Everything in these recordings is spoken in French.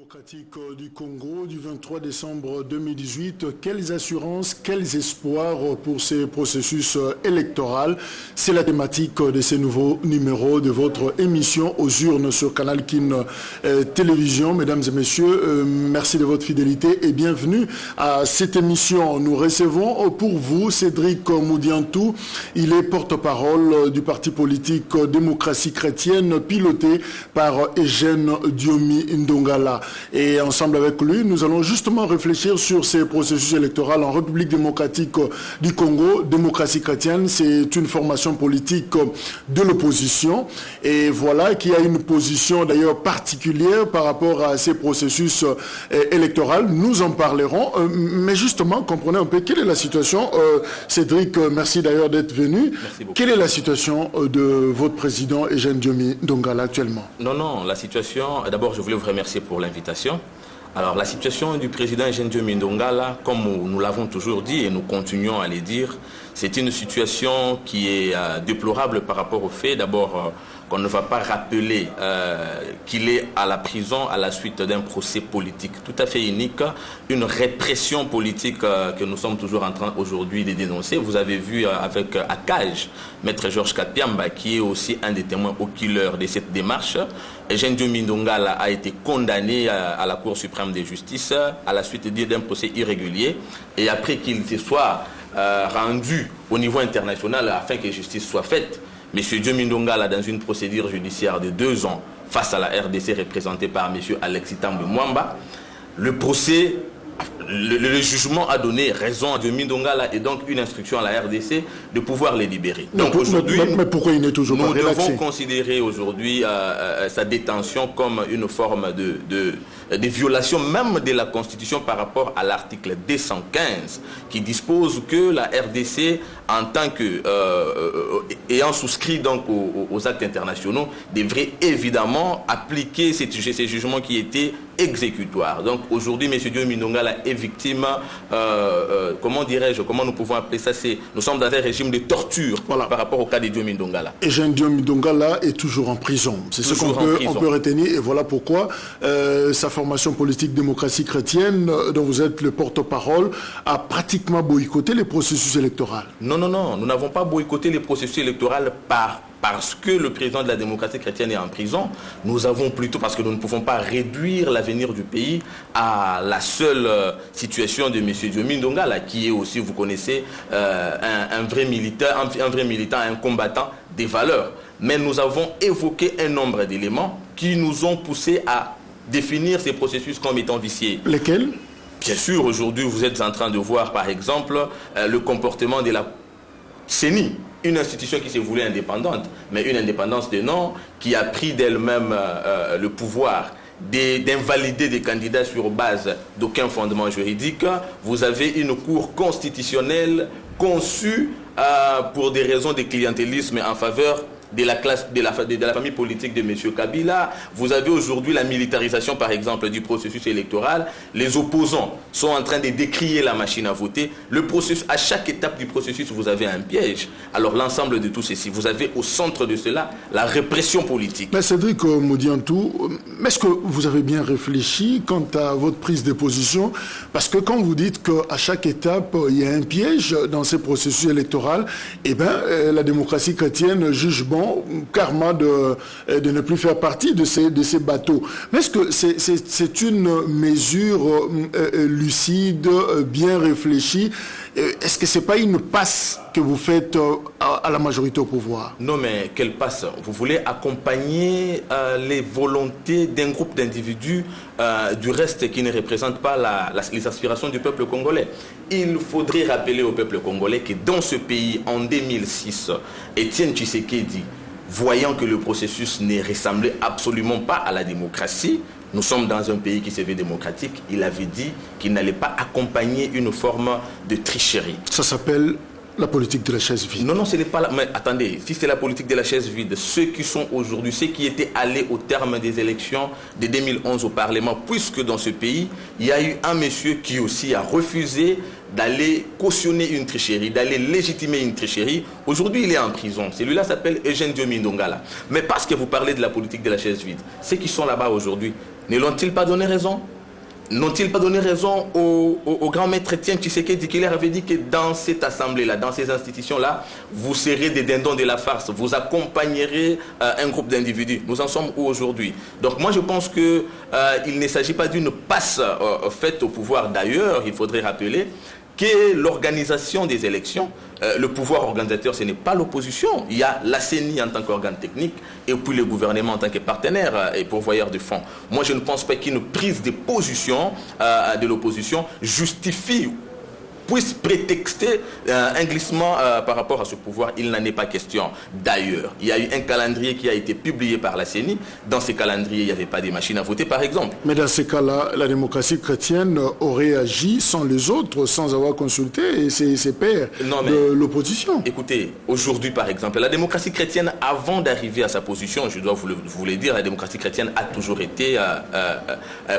Démocratique du Congo du 23 décembre 2018. Quelles assurances, quels espoirs pour ces processus électoraux? C'est la thématique de ces nouveaux numéros de votre émission aux urnes sur Canal Kin Télévision. Mesdames et messieurs, merci de votre fidélité et bienvenue à cette émission. Nous recevons pour vous Cédric Moudiantou. Il est porte-parole du parti politique Démocratie chrétienne piloté par Eugène Diomi Ndongala. Et ensemble avec lui, nous allons justement réfléchir sur ces processus électoraux en République démocratique du Congo. Démocratie chrétienne, c'est une formation politique de l'opposition. Et voilà, qui a une position d'ailleurs particulière par rapport à ces processus électoraux. Nous en parlerons. Mais justement, comprenez un peu quelle est la situation. Cédric, merci d'ailleurs d'être venu. Merci beaucoup. Quelle est la situation de votre président Eugène Diomi Ndongala actuellement? Non, la situation... D'abord, je voulais vous remercier pour l'invitation. Alors, la situation du président Eugène Diomi Ndongala, comme nous l'avons toujours dit et nous continuons à le dire, c'est une situation qui est déplorable par rapport au fait, d'abord, qu'on ne va pas rappeler qu'il est à la prison à la suite d'un procès politique tout à fait unique, une répression politique que nous sommes toujours en train aujourd'hui de dénoncer. Vous avez vu avec Akaj, Maître Georges Kapiamba, qui est aussi un des témoins oculaires de cette démarche. Eugène Diomi Ndongala a été condamné à la Cour suprême de justice à la suite d'un procès irrégulier. Et après qu'il se soit rendu au niveau international afin que justice soit faite, M. Diomi Ndongala, dans une procédure judiciaire de 2 ans face à la RDC représentée par M. Alexis Tambwe Mwamba, le procès, le jugement a donné raison à Diomi Ndongala et donc une instruction à la RDC de pouvoir les libérer. Donc aujourd'hui, mais pourquoi il n'est toujours pas relaxé? Nous devons considérer aujourd'hui sa détention comme une forme de violation même de la Constitution par rapport à l'article 215 qui dispose que la RDC, en tant que ayant souscrit donc aux actes internationaux, devrait évidemment appliquer ces jugements qui étaient exécutoires. Donc aujourd'hui, M. Diomi Ndongala est victime, comment nous pouvons appeler ça, nous sommes dans un régime de torture par rapport au cas de Diomi Ndongala. Eugène Diomi Ndongala est toujours en prison. C'est ce qu'on peut retenir et voilà pourquoi sa formation politique Démocratie chrétienne, dont vous êtes le porte-parole, a pratiquement boycotté les processus électoraux. Non, nous n'avons pas boycotté les processus électoraux parce que le président de la démocratie chrétienne est en prison. Nous avons plutôt, parce que nous ne pouvons pas réduire l'avenir du pays à la seule situation de M. Diomi Ndongala, qui est aussi, vous connaissez, un vrai militant, un combattant des valeurs. Mais nous avons évoqué un nombre d'éléments qui nous ont poussé à définir ces processus comme étant viciés. Lesquels? Bien sûr, aujourd'hui, vous êtes en train de voir, par exemple, le comportement de la CENI, une institution qui s'est voulue indépendante, mais une indépendance de nom qui a pris d'elle-même le pouvoir d'invalider des candidats sur base d'aucun fondement juridique. Vous avez une cour constitutionnelle conçue pour des raisons de clientélisme en faveur de la famille politique de M. Kabila. Vous avez aujourd'hui la militarisation, par exemple, du processus électoral. Les opposants sont en train de décrier la machine à voter. Le processus, à chaque étape du processus, vous avez un piège. Alors l'ensemble de tout ceci, vous avez au centre de cela la répression politique. Mais Cédric Moudiantou, est-ce que vous avez bien réfléchi quant à votre prise de position? Parce que quand vous dites qu'à chaque étape, il y a un piège dans ces processus électoraux, eh bien, la démocratie chrétienne juge bon karma de ne plus faire partie de ces bateaux. Mais est-ce que c'est une mesure lucide, bien réfléchie? Est-ce que ce n'est pas une passe que vous faites à la majorité au pouvoir? Non, mais quelle passe? Vous voulez accompagner les volontés d'un groupe d'individus du reste qui ne représente pas les aspirations du peuple congolais. Il faudrait rappeler au peuple congolais que dans ce pays, en 2006, Étienne Tshisekedi, voyant que le processus ne ressemblait absolument pas à la démocratie, nous sommes dans un pays qui se veut démocratique, il avait dit qu'il n'allait pas accompagner une forme de tricherie. Ça s'appelle la politique de la chaise vide. Non, ce n'est pas la... Mais attendez, si c'est la politique de la chaise vide, ceux qui sont aujourd'hui, ceux qui étaient allés au terme des élections de 2011 au Parlement, puisque dans ce pays, il y a eu un monsieur qui aussi a refusé d'aller cautionner une tricherie, d'aller légitimer une tricherie. Aujourd'hui, il est en prison. Celui-là s'appelle Eugène Diomi Ndongala. Mais parce que vous parlez de la politique de la chaise vide, ceux qui sont là-bas aujourd'hui, Ne l'ont-ils pas donné raison? N'ont-ils pas donné raison au grand maître Étienne Tshisekedi qui leur avait dit que dans cette assemblée-là, dans ces institutions-là, vous serez des dindons de la farce, vous accompagnerez un groupe d'individus. Nous en sommes où aujourd'hui? Donc moi je pense qu'il ne s'agit pas d'une passe faite au pouvoir. D'ailleurs, il faudrait rappeler que l'organisation des élections, le pouvoir organisateur, ce n'est pas l'opposition. Il y a la CENI en tant qu'organe technique et puis le gouvernement en tant que partenaire et pourvoyeur de fonds. Moi, je ne pense pas qu'une prise de position de l'opposition justifie, puisse prétexter un glissement par rapport à ce pouvoir. Il n'en est pas question. D'ailleurs, il y a eu un calendrier qui a été publié par la CENI. Dans ce calendrier, il n'y avait pas des machines à voter, par exemple. Mais dans ces cas-là, la démocratie chrétienne aurait agi sans les autres, sans avoir consulté ses pairs de l'opposition. Écoutez, aujourd'hui, par exemple, la démocratie chrétienne, avant d'arriver à sa position, je dois vous le dire, la démocratie chrétienne a toujours été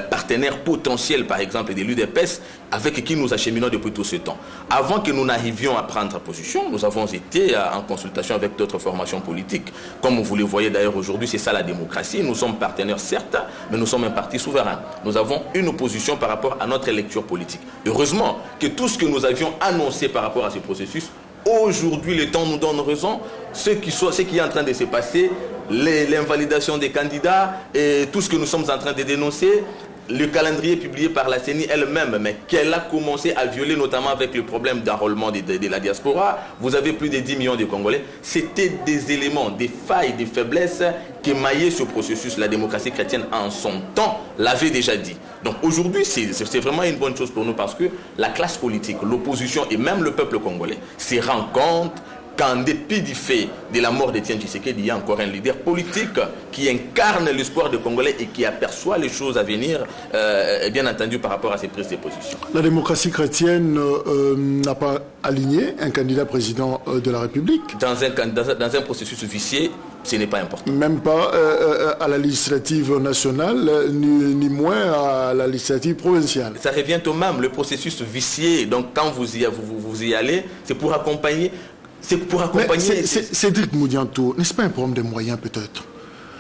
partenaire potentiel, par exemple, de l'UDPS, avec qui nous acheminons depuis tout ce temps. Avant que nous n'arrivions à prendre position, nous avons été en consultation avec d'autres formations politiques. Comme vous le voyez d'ailleurs aujourd'hui, c'est ça la démocratie. Nous sommes partenaires certes, mais nous sommes un parti souverain. Nous avons une opposition par rapport à notre lecture politique. Heureusement que tout ce que nous avions annoncé par rapport à ce processus, aujourd'hui le temps nous donne raison. Ce qui est en train de se passer, l'invalidation des candidats et tout ce que nous sommes en train de dénoncer, le calendrier publié par la CENI elle-même, mais qu'elle a commencé à violer, notamment avec le problème d'enrôlement de la diaspora. Vous avez plus de 10 millions de Congolais. C'était des éléments, des failles, des faiblesses qui émaillaient ce processus. La démocratie chrétienne, en son temps, l'avait déjà dit. Donc aujourd'hui, c'est vraiment une bonne chose pour nous parce que la classe politique, l'opposition et même le peuple congolais se rendent compte qu'en dépit du fait de la mort d'Étienne Tshisekedi, il y a encore un leader politique qui incarne l'espoir des Congolais et qui aperçoit les choses à venir, bien entendu, par rapport à ses prises de position. La démocratie chrétienne n'a pas aligné un candidat président de la République. Dans un processus vicié, ce n'est pas important. Même pas à la législative nationale, ni moins à la législative provinciale. Ça revient au même, le processus vicié. Donc quand vous y allez, c'est pour accompagner... Cédric Moudianto, n'est-ce pas un problème de moyens peut-être?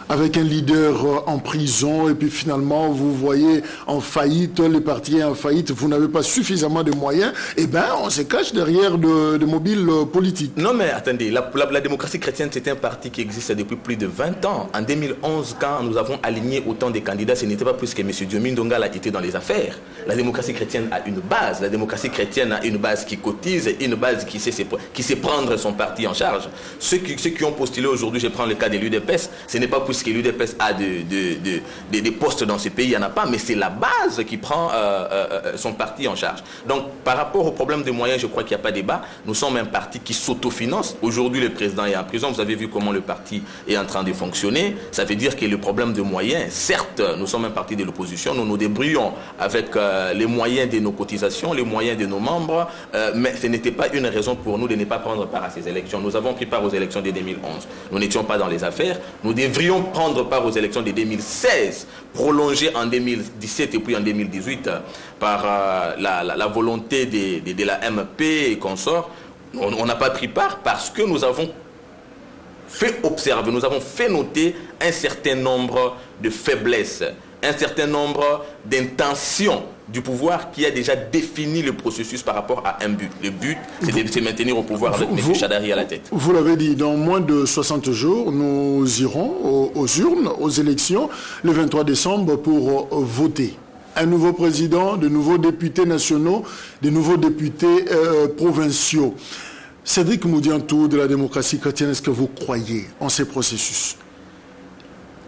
Avec un leader en prison et puis finalement vous voyez en faillite, les partis en faillite, vous n'avez pas suffisamment de moyens, eh bien on se cache derrière de mobiles politiques. Non mais attendez, la démocratie chrétienne c'est un parti qui existe depuis plus de 20 ans. En 2011, quand nous avons aligné autant de candidats, ce n'était pas plus que M. Diomi Ndongala était dans les affaires. La démocratie chrétienne a une base, la démocratie chrétienne a une base qui cotise, une base qui sait prendre son parti en charge. Ceux qui ont postulé aujourd'hui, je prends le cas de l'UDPS, ce n'est pas plus que l'UDPS a des postes dans ce pays, il n'y en a pas, mais c'est la base qui prend son parti en charge. Donc, par rapport au problème des moyens, je crois qu'il n'y a pas de débat. Nous sommes un parti qui s'autofinance. Aujourd'hui, le président est en prison. Vous avez vu comment le parti est en train de fonctionner. Ça veut dire que le problème de moyens, certes, nous sommes un parti de l'opposition. Nous nous débrouillons avec les moyens de nos cotisations, les moyens de nos membres, mais ce n'était pas une raison pour nous de ne pas prendre part à ces élections. Nous avons pris part aux élections de 2011. Nous n'étions pas dans les affaires. Nous devrions prendre part aux élections de 2016, prolongées en 2017 et puis en 2018 par la volonté de la MP et consorts. On n'a pas pris part parce que nous avons fait observer, nous avons fait noter un certain nombre de faiblesses, un certain nombre d'intentions du pouvoir qui a déjà défini le processus par rapport à un but. Le but, c'est de se maintenir au pouvoir avec M. Chadari à la tête. Vous l'avez dit, dans moins de 60 jours, nous irons aux urnes, aux élections, le 23 décembre, pour voter. Un nouveau président, de nouveaux députés nationaux, de nouveaux députés provinciaux. Cédric Moudianto de la démocratie chrétienne, est-ce que vous croyez en ces processus?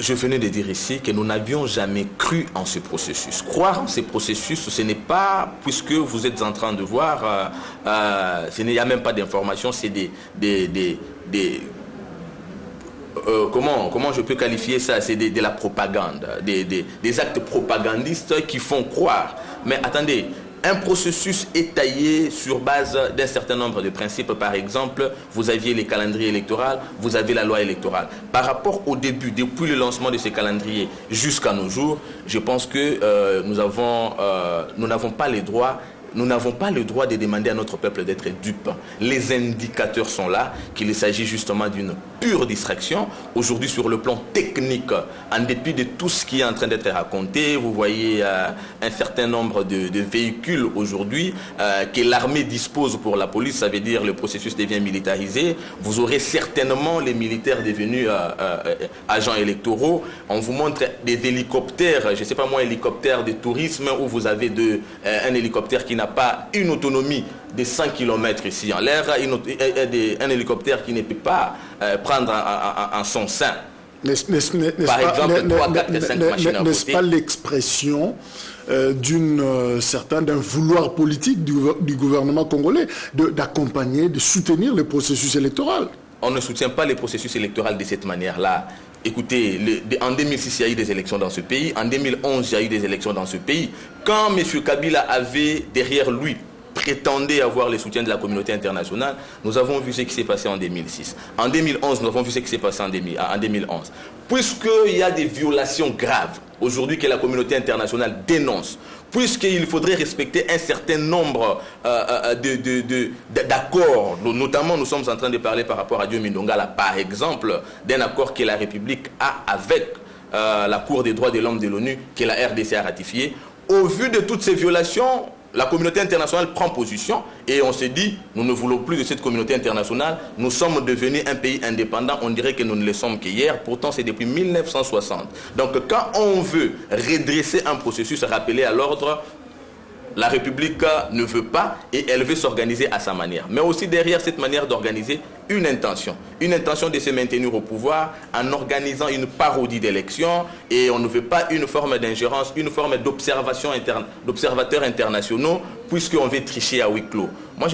Je venais de dire ici que nous n'avions jamais cru en ce processus. Croire en ce processus, ce n'est pas, puisque vous êtes en train de voir, il n'y a même pas d'informations, c'est comment je peux qualifier ça? C'est de la propagande, des actes propagandistes qui font croire. Mais attendez, un processus étayé sur base d'un certain nombre de principes. Par exemple, vous aviez les calendriers électoraux, vous avez la loi électorale. Par rapport au début, depuis le lancement de ces calendriers jusqu'à nos jours, je pense que nous n'avons pas le droit nous n'avons pas le droit de demander à notre peuple d'être dupe. Les indicateurs sont là, qu'il s'agit justement d'une pure distraction. Aujourd'hui, sur le plan technique, en dépit de tout ce qui est en train d'être raconté, vous voyez un certain nombre de véhicules aujourd'hui que l'armée dispose pour la police, ça veut dire le processus devient militarisé. Vous aurez certainement les militaires devenus agents électoraux. On vous montre des hélicoptères, je ne sais pas moi, hélicoptères de tourisme, où vous avez un hélicoptère qui n'a pas une autonomie de 100 km ici en l'air, un hélicoptère qui ne peut pas prendre en son sein. Par exemple, 3, 4, 5 machines à côté. N'est-ce pas l'expression d'un vouloir politique du gouvernement congolais d'accompagner, de soutenir le processus électoral? On ne soutient pas les processus électoraux de cette manière-là. Écoutez, en 2006, il y a eu des élections dans ce pays. En 2011, il y a eu des élections dans ce pays. Quand M. Kabila avait derrière lui, prétendait avoir le soutien de la communauté internationale, nous avons vu ce qui s'est passé en 2006. En 2011, nous avons vu ce qui s'est passé en 2011. Puisqu'il y a des violations graves, aujourd'hui que la communauté internationale dénonce, puisqu'il faudrait respecter un certain nombre d'accords, notamment nous sommes en train de parler par rapport à Diomi Ndongala, par exemple, d'un accord que la République a avec la Cour des droits de l'homme de l'ONU, que la RDC a ratifié. Au vu de toutes ces violations, la communauté internationale prend position et on s'est dit, nous ne voulons plus de cette communauté internationale, nous sommes devenus un pays indépendant, on dirait que nous ne le sommes qu'hier, pourtant c'est depuis 1960. Donc quand on veut redresser un processus rappelé à l'ordre, la République ne veut pas et elle veut s'organiser à sa manière. Mais aussi derrière cette manière d'organiser, une intention de se maintenir au pouvoir en organisant une parodie d'élection, et on ne veut pas une forme d'ingérence, une forme d'observateurs internationaux, puisqu'on veut tricher à huis clos. Moi,